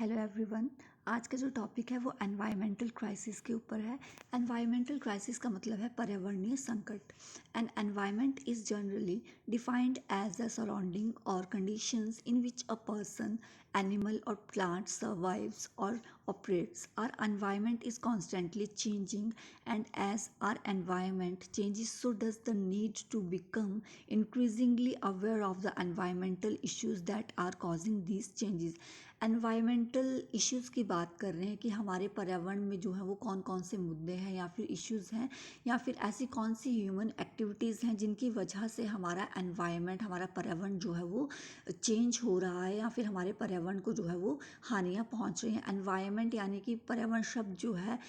Hello everyone. आज का जो टॉपिक है वो एनवायरमेंटल क्राइसिस के ऊपर है। एनवायरमेंटल क्राइसिस का मतलब है पर्यावरणीय संकट। एन environment is generally defined as the surrounding और conditions in which a person, animal or plant survives or operates. Our environment is constantly changing, and as our environment changes, so does the need to become increasingly aware of the environmental issues that are causing these changes. Environmental issues की बात कर रहे हैं कि हमारे पर्यावरण में जो है वो कौन कौन से मुद्दे हैं या फिर इश्यूज़ हैं या फिर ऐसी कौन सी ह्यूमन एक्टिविटीज़ हैं जिनकी वजह से हमारा एनवायरनमेंट, हमारा पर्यावरण जो है वो चेंज हो रहा है या फिर हमारे पर्यावरण को जो है वो हानियाँ पहुंच रही हैं। एनवायरनमेंट यानी कि पर्यावरण शब्द जो है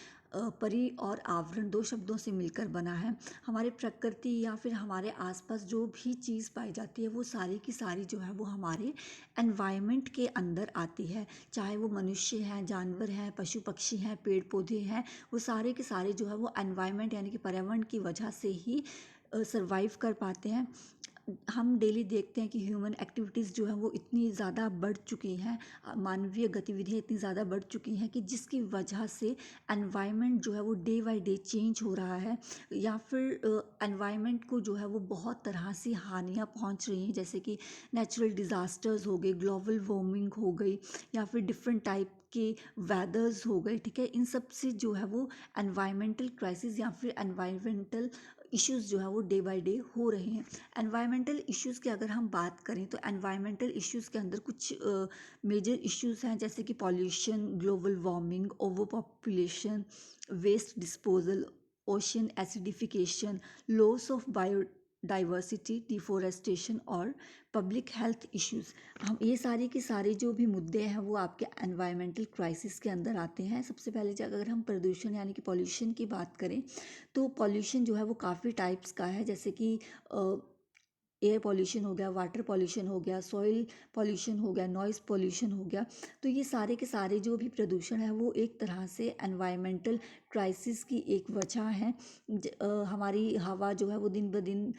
परि और आवरण दो शब्दों से मिलकर बना है। हमारे प्रकृति या फिर हमारे आसपास जो भी चीज़ पाई जाती है वो सारी की सारी जो है वो हमारे एनवायरनमेंट के अंदर आती है। चाहे वो मनुष्य हैं, जानवर हैं, पशु पक्षी हैं, पेड़ पौधे हैं, वो सारे के सारे जो है वो एनवायरनमेंट यानी कि पर्यावरण की वजह से ही सरवाइव कर पाते हैं। हम डेली देखते हैं कि ह्यूमन एक्टिविटीज़ जो है वो इतनी ज़्यादा बढ़ चुकी हैं, मानवीय गतिविधियाँ इतनी ज़्यादा बढ़ चुकी हैं कि जिसकी वजह से एनवायरनमेंट जो है वो डे बाय डे चेंज हो रहा है या फिर एनवायरनमेंट को जो है वो बहुत तरह से हानियाँ पहुंच रही हैं, जैसे कि नेचुरल डिज़ास्टर्स हो गए, ग्लोबल वार्मिंग हो गई या फिर डिफरेंट टाइप के वेदर्स हो गए। ठीक है, इन सब से जो है वो एनवायरमेंटल क्राइसिस या फिर एनवायरमेंटल इश्यूज़ जो है वो डे बाय डे हो रहे हैं। एनवायरमेंटल इश्यूज़ की अगर हम बात करें तो एनवायरमेंटल इश्यूज़ के अंदर कुछ मेजर इश्यूज़ हैं, जैसे कि pollution, global warming, over population, waste disposal, ocean acidification, loss of biodiversity, deforestation और पब्लिक हेल्थ इश्यूज़। हम ये सारे के सारे जो भी मुद्दे हैं वो आपके एनवायरमेंटल क्राइसिस के अंदर आते हैं। सबसे पहले अगर हम प्रदूषण यानी कि पॉल्यूशन की बात करें तो पॉल्यूशन जो है वो काफ़ी टाइप्स का है, जैसे कि एयर पॉल्यूशन हो गया, वाटर पॉल्यूशन हो गया, सॉइल पॉल्यूशन हो गया, नॉइज़ पॉल्यूशन हो गया। तो ये सारे के सारे जो भी प्रदूषण है वो एक तरह से एनवायरमेंटल क्राइसिस की एक वजह है। हमारी हवा जो है वो दिन ब दिन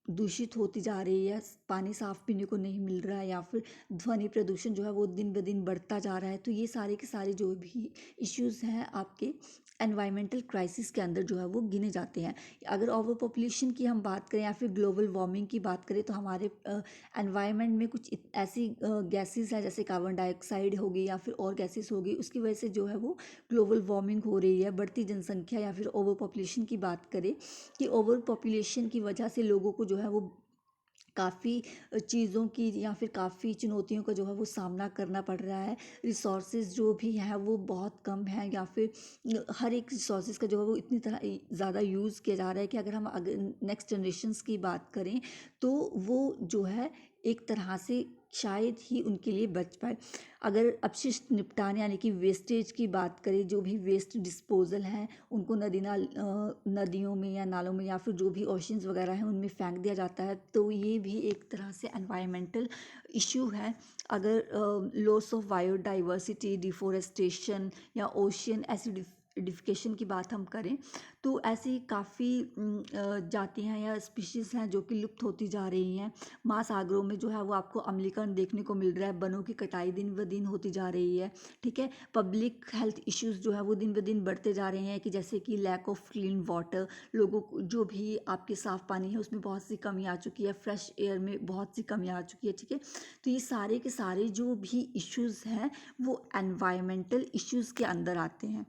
दूषित होती जा रही है, पानी साफ पीने को नहीं मिल रहा है या फिर ध्वनि प्रदूषण जो है वो दिन ब दिन बढ़ता जा रहा है। तो ये सारे के सारे जो भी इश्यूज़ हैं आपके एनवायरमेंटल क्राइसिस के अंदर जो है वो गिने जाते हैं। अगर ओवर पॉपुलेशन की हम बात करें या फिर ग्लोबल वार्मिंग की बात करें तो हमारे एनवायरनमेंट में कुछ ऐसी गैसेस हैं, जैसे कार्बन डाइऑक्साइड होगी या फिर और गैसेस होगी, उसकी वजह से जो है वो ग्लोबल वार्मिंग हो रही है। बढ़ती जनसंख्या या फिर ओवर पॉपुलेशन की बात करें कि ओवर पॉपुलेशन की वजह से लोगों को जो है वो काफ़ी चीज़ों की या फिर काफ़ी चुनौतियों का जो है वो सामना करना पड़ रहा है। रिसोर्सेज जो भी हैं वो बहुत कम हैं या फिर हर एक रिसोर्सेज का जो है वो इतनी तरह ज़्यादा यूज़ किया जा रहा है कि अगर हम नेक्स्ट जनरेशन्स की बात करें तो वो जो है एक तरह से शायद ही उनके लिए बच पाए। अगर अपशिष्ट निपटान यानी कि वेस्टेज की बात करें, जो भी वेस्ट डिस्पोजल हैं उनको नदियों में या नालों में या फिर जो भी ओशंस वगैरह हैं उनमें फेंक दिया जाता है, तो ये भी एक तरह से एनवायरमेंटल इशू है। अगर लॉस ऑफ बायोडाइवर्सिटी, डिफोरेस्टेशन या ओशियन एसिडिफिकेशन की बात हम करें तो ऐसी काफ़ी जातियाँ या स्पीशीज़ हैं जो कि लुप्त होती जा रही हैं। महासागरों में जो है वो आपको अम्लीकरण देखने को मिल रहा है, वनों की कटाई दिन ब दिन होती जा रही है। ठीक है, पब्लिक हेल्थ इश्यूज़ जो है वो दिन ब दिन बढ़ते जा रहे हैं, कि जैसे कि लैक ऑफ क्लीन वाटर, लोगों को जो भी आपके साफ़ पानी है उसमें बहुत सी कमी आ चुकी है, फ्रेश एयर में बहुत सी कमी आ चुकी है। ठीक है, तो ये सारे के सारे जो भी इश्यूज़ हैं वो एनवायरमेंटल इश्यूज़ के अंदर आते हैं।